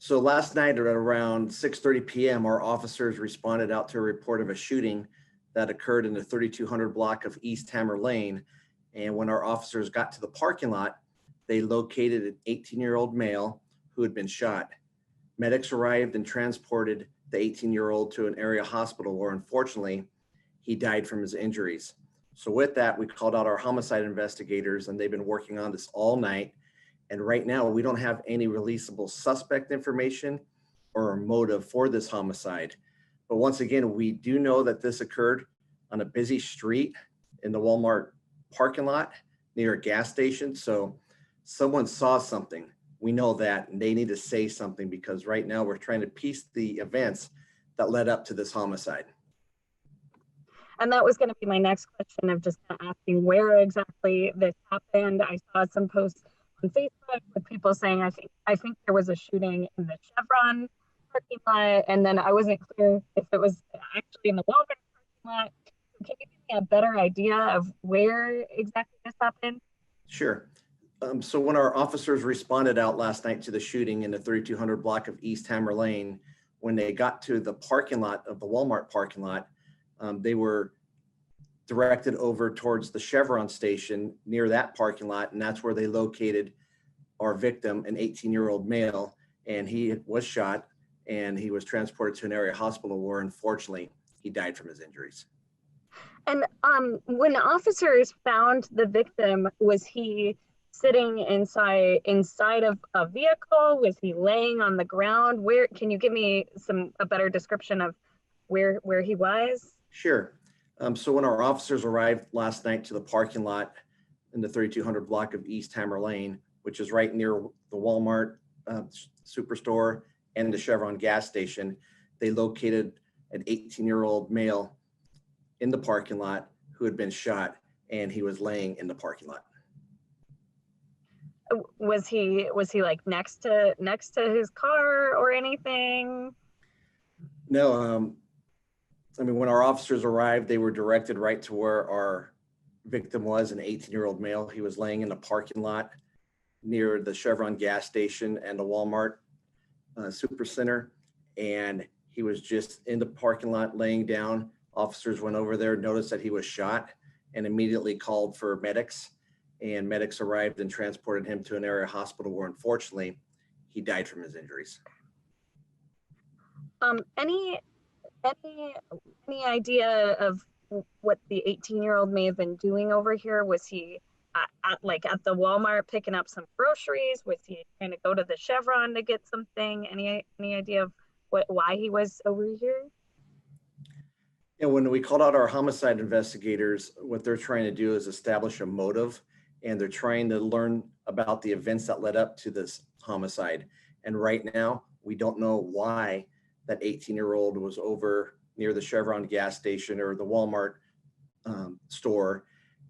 So last night at around 6:30 p.m., our officers responded out to a report of a shooting that occurred in the 3200 block of East Hammer Lane. And when our officers got to the parking lot, they located an 18-year-old male who had been shot. Medics arrived and transported the 18-year-old to an area hospital where unfortunately he died from his injuries. So with that, we called out our homicide investigators and they've been working on this all night. And right now, we don't have any releasable suspect information or motive for this homicide. But once again, we do know that this occurred on a busy street in the Walmart parking lot near a gas station. So someone saw something. We know that, and they need to say something because right now we're trying to piece the events that led up to this homicide. And that was going to be my next question of just kind of asking where exactly this happened. I saw some posts on Facebook with people saying, I think there was a shooting in the Chevron parking lot, and then I wasn't clear if it was actually in the Walmart parking lot. Can you give me a better idea of where exactly this happened? Sure. So when our officers responded out last night to the shooting in the 3200 block of East Hammer Lane, when they got to the parking lot of the Walmart parking lot, they were directed over towards the Chevron station near that parking lot, and that's where they located our victim, an 18-year-old male, and he was shot and he was transported to an area hospital where unfortunately he died from his injuries. And when officers found the victim, was he sitting inside of a vehicle? Was he laying on the ground? Where can you give me a better description of where he was? Sure. So when our officers arrived last night to the parking lot in the 3200 block of East Hammer Lane, which is right near the Walmart superstore and the Chevron gas station, they located an 18-year-old male in the parking lot who had been shot, and he was laying in the parking lot. Was he like next to his car or anything? No, I mean, when our officers arrived, they were directed right to where our victim was, an 18-year-old male. He was laying in a parking lot near the Chevron gas station and the Walmart supercenter, and he was just in the parking lot laying down. Officers went over there, noticed that he was shot, and immediately called for medics. And medics arrived and transported him to an area hospital where unfortunately he died from his injuries. Any idea of what the 18-year-old may have been doing over here? Was he at the Walmart picking up some groceries? Was he trying to go to the Chevron to get something? Any idea of why he was over here? And when we called out our homicide investigators, what they're trying to do is establish a motive, and they're trying to learn about the events that led up to this homicide. And right now, we don't know why that 18-year-old was over near the Chevron gas station or the Walmart store.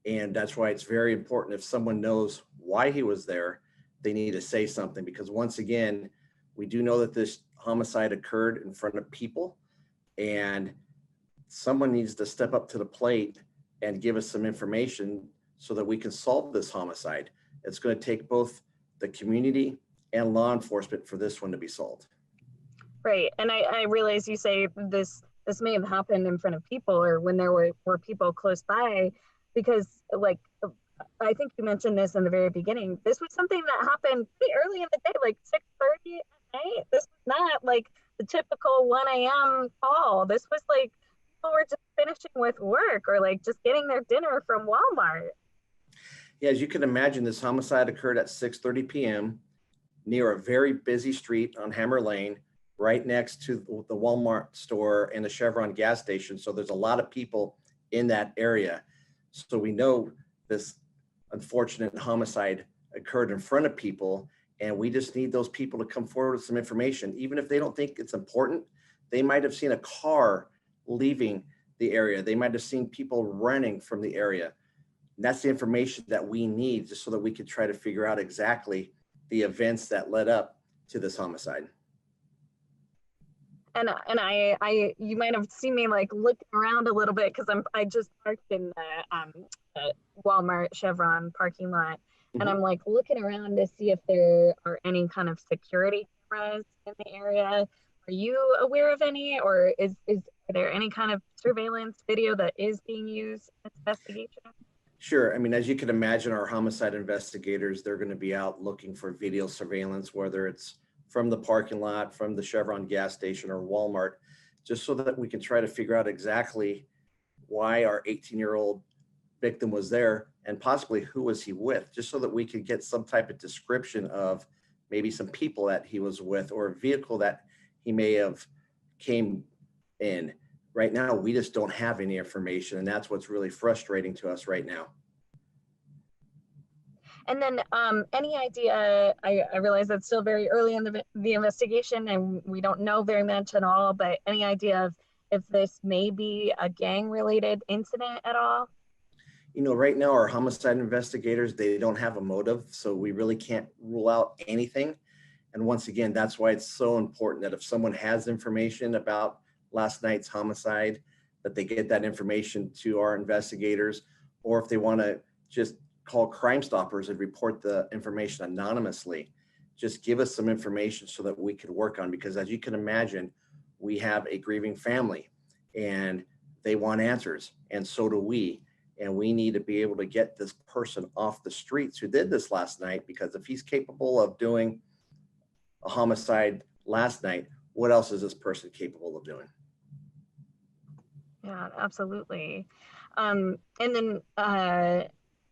And that's why it's very important, if someone knows why he was there, they need to say something, because once again, we do know that this homicide occurred in front of people, and someone needs to step up to the plate and give us some information so that we can solve this homicide. It's going to take both the community and law enforcement for this one to be solved. Right. And I realize you say this may have happened in front of people or when there were people close by, because like, I think you mentioned this in the very beginning. This was something that happened pretty early in the day, like 6:30 at night. This was not like the typical 1 a.m. call. This was like people were just finishing with work or like just getting their dinner from Walmart. Yeah, as you can imagine, this homicide occurred at 6:30 p.m. near a very busy street on Hammer Lane, right next to the Walmart store and the Chevron gas station. So there's a lot of people in that area. So we know this unfortunate homicide occurred in front of people, and we just need those people to come forward with some information. Even if they don't think it's important, they might have seen a car leaving the area. They might have seen people running from the area. And that's the information that we need just so that we could try to figure out exactly the events that led up to this homicide. And I you might have seen me like looking around a little bit because I just parked in the Walmart Chevron parking lot, and I'm like looking around to see if there are any kind of security cameras in the area? Are you aware of any, or are there any kind of surveillance video that is being used in this investigation? Sure. I mean, as you can imagine, our homicide investigators, they're going to be out looking for video surveillance, whether it's from the parking lot, from the Chevron gas station or Walmart, just so that we can try to figure out exactly why our 18-year-old victim was there and possibly who was he with, just so that we could get some type of description of maybe some people that he was with or a vehicle that he may have came in. Right now, we just don't have any information, and that's what's really frustrating to us right now. And then any idea, I realize it's still very early in the investigation and we don't know very much at all, but any idea of if this may be a gang-related incident at all? You know, right now, our homicide investigators, they don't have a motive, so we really can't rule out anything. And once again, that's why it's so important that if someone has information about last night's homicide, that they get that information to our investigators, or if they want to just call Crime Stoppers and report the information anonymously, just give us some information so that we could work on, because as you can imagine, we have a grieving family and they want answers, and so do we. And we need to be able to get this person off the streets who did this last night, because if he's capable of doing a homicide last night, what else is this person capable of doing? Yeah, absolutely. And then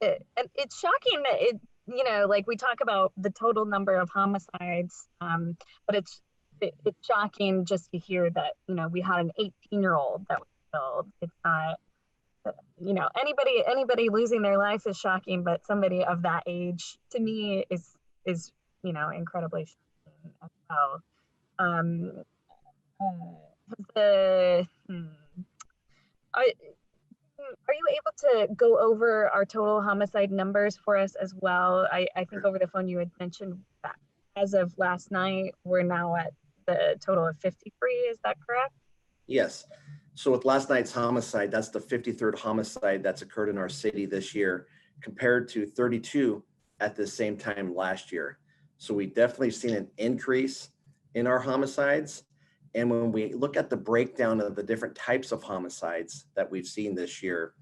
it's shocking that like we talk about the total number of homicides, but it's shocking just to hear that, we had an 18-year-old that was killed. It's not, anybody losing their life is shocking, but somebody of that age to me is incredibly shocking as well. Um, the are, are you able to go over our total homicide numbers for us as well? I think over the phone you had mentioned that as of last night, we're now at the total of 53. Is that correct? Yes. So with last night's homicide, that's the 53rd homicide that's occurred in our city this year, compared to 32 at the same time last year. So we definitely seen an increase in our homicides. And when we look at the breakdown of the different types of homicides that we've seen this year,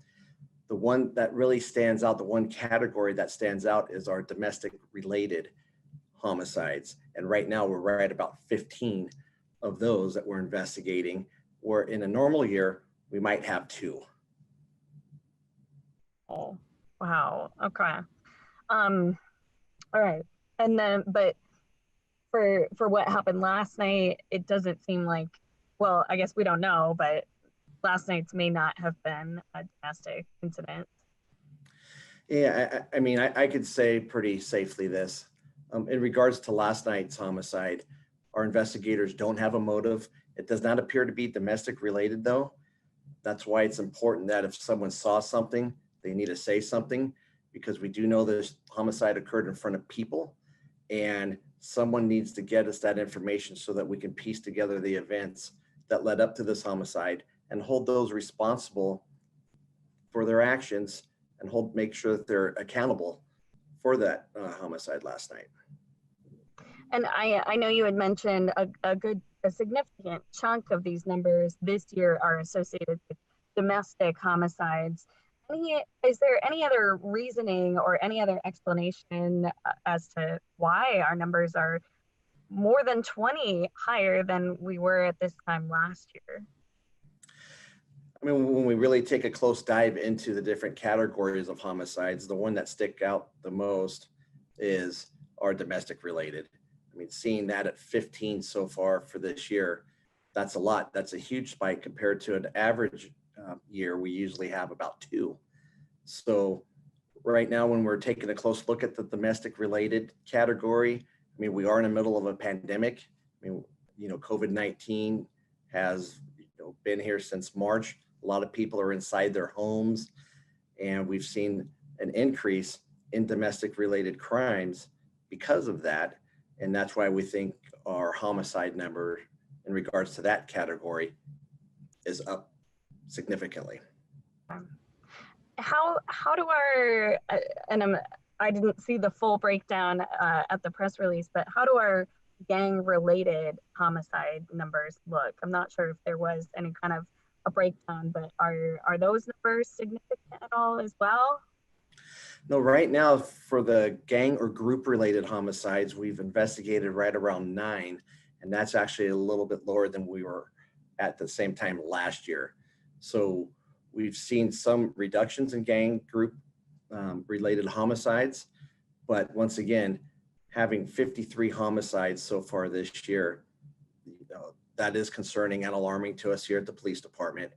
the one that really stands out, the one category that stands out is our domestic related homicides. And right now we're right about 15 of those that we're investigating, where in a normal year, we might have 2. Oh, wow. Okay. All right. And then, but for what happened last night, it doesn't seem like, well, I guess we don't know, but last night's may not have been a domestic incident. Yeah, I mean, I could say pretty safely this. In regards to last night's homicide, our investigators don't have a motive. It does not appear to be domestic related, though. That's why it's important that if someone saw something, they need to say something, because we do know this homicide occurred in front of people, and someone needs to get us that information so that we can piece together the events that led up to this homicide and hold those responsible for their actions and make sure that they're accountable for that homicide last night. And I know you had mentioned a significant chunk of these numbers this year are associated with domestic homicides. Is there any other reasoning or any other explanation as to why our numbers are more than 20 higher than we were at this time last year? I mean, when we really take a close dive into the different categories of homicides, the one that stick out the most is our domestic related. I mean, seeing that at 15 so far for this year, that's a lot. That's a huge spike compared to an average year. We usually have about 2. So right now, when we're taking a close look at the domestic related category, I mean, we are in the middle of a pandemic. I mean, COVID-19 has been here since March. A lot of people are inside their homes, and we've seen an increase in domestic related crimes because of that. And that's why we think our homicide number in regards to that category is up significantly. How do our I didn't see the full breakdown at the press release, but how do our gang-related homicide numbers look? I'm not sure if there was any kind of a breakdown, but are those numbers significant at all as well? No, right now for the gang or group related homicides, we've investigated right around 9, and that's actually a little bit lower than we were at the same time last year. So we've seen some reductions in gang group related homicides, but once again, having 53 homicides so far this year, that is concerning and alarming to us here at the police department.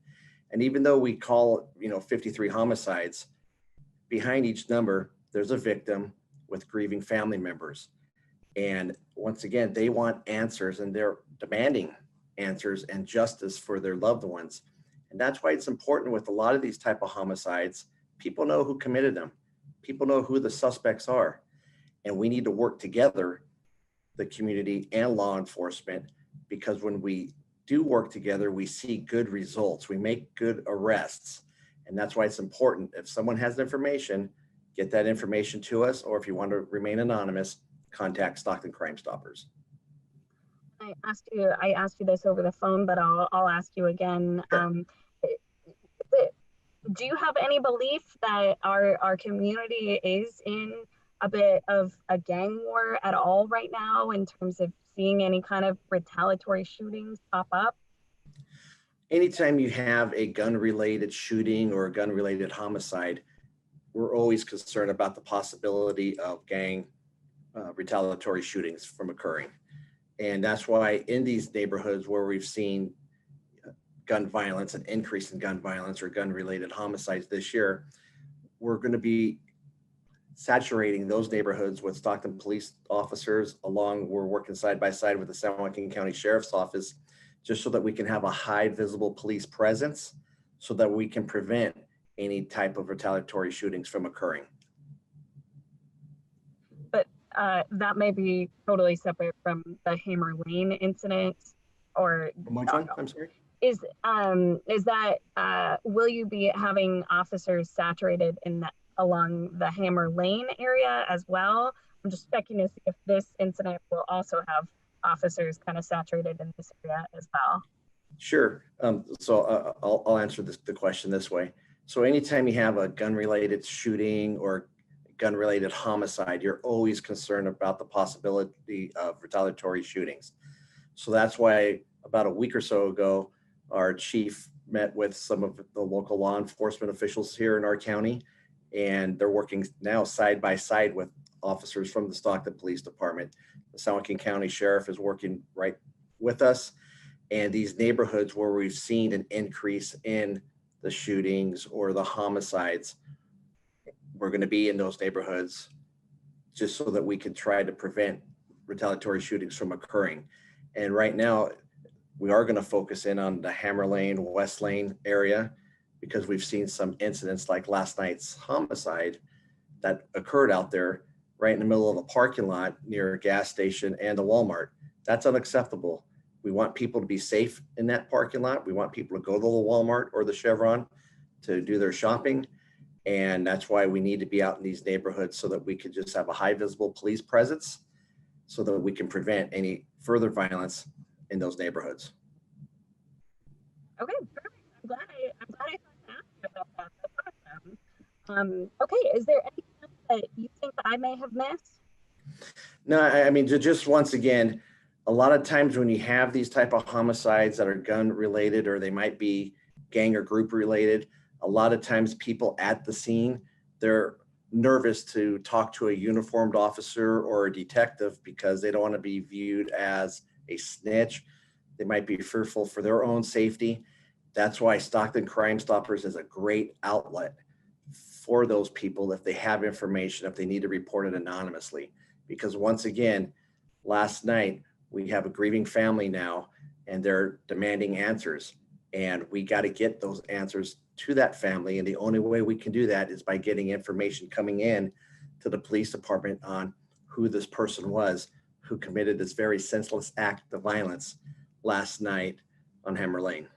And even though we call, 53 homicides, behind each number, there's a victim with grieving family members. And once again, they want answers and they're demanding answers and justice for their loved ones. And that's why it's important with a lot of these type of homicides, people know who committed them. People know who the suspects are. And we need to work together, the community and law enforcement, because when we do work together, we see good results. We make good arrests. And that's why it's important. If someone has information, get that information to us, or if you want to remain anonymous, contact Stockton Crime Stoppers. I asked you this over the phone, but I'll ask you again. Sure. Do you have any belief that our community is in a bit of a gang war at all right now in terms of seeing any kind of retaliatory shootings pop up? Anytime you have a gun-related shooting or a gun-related homicide, we're always concerned about the possibility of gang retaliatory shootings from occurring. And that's why in these neighborhoods where we've seen gun violence, an increase in gun violence or gun-related homicides this year, we're going to be saturating those neighborhoods with Stockton police officers. We're working side by side with the San Joaquin County Sheriff's Office, just so that we can have a high visible police presence so that we can prevent any type of retaliatory shootings from occurring. But that may be totally separate from the Hammer Lane incident, or Which one? I'm sorry. Is that will you be having officers saturated in that along the Hammer Lane area as well? I'm just checking to see if this incident will also have officers kind of saturated in this area as well. Sure. So I'll answer the question this way. So anytime you have a gun-related shooting or gun-related homicide, you're always concerned about the possibility of retaliatory shootings. So that's why about a week or so ago, our chief met with some of the local law enforcement officials here in our county, and they're working now side by side with officers from the Stockton Police Department. The San Joaquin County Sheriff is working right with us. And these neighborhoods where we've seen an increase in the shootings or the homicides, we're going to be in those neighborhoods just so that we can try to prevent retaliatory shootings from occurring. And right now, we are going to focus in on the Hammer Lane, West Lane area, because we've seen some incidents like last night's homicide that occurred out there right in the middle of a parking lot near a gas station and a Walmart. That's unacceptable. We want people to be safe in that parking lot. We want people to go to the Walmart or the Chevron to do their shopping. And that's why we need to be out in these neighborhoods so that we could just have a high visible police presence so that we can prevent any further violence in those neighborhoods. Okay, perfect. I'm glad I thought to ask you about that. That's awesome. Okay, is there anything else that you think I may have missed? No, I mean, just once again, a lot of times when you have these type of homicides that are gun related, or they might be gang or group related, a lot of times people at the scene, they're nervous to talk to a uniformed officer or a detective because they don't want to be viewed as a snitch. They might be fearful for their own safety. That's why Stockton Crime Stoppers is a great outlet for those people if they have information, if they need to report it anonymously. Because once again, last night, we have a grieving family now, and they're demanding answers. And we got to get those answers to that family. And the only way we can do that is by getting information coming in to the police department on who this person was who committed this very senseless act of violence last night on Hammer Lane.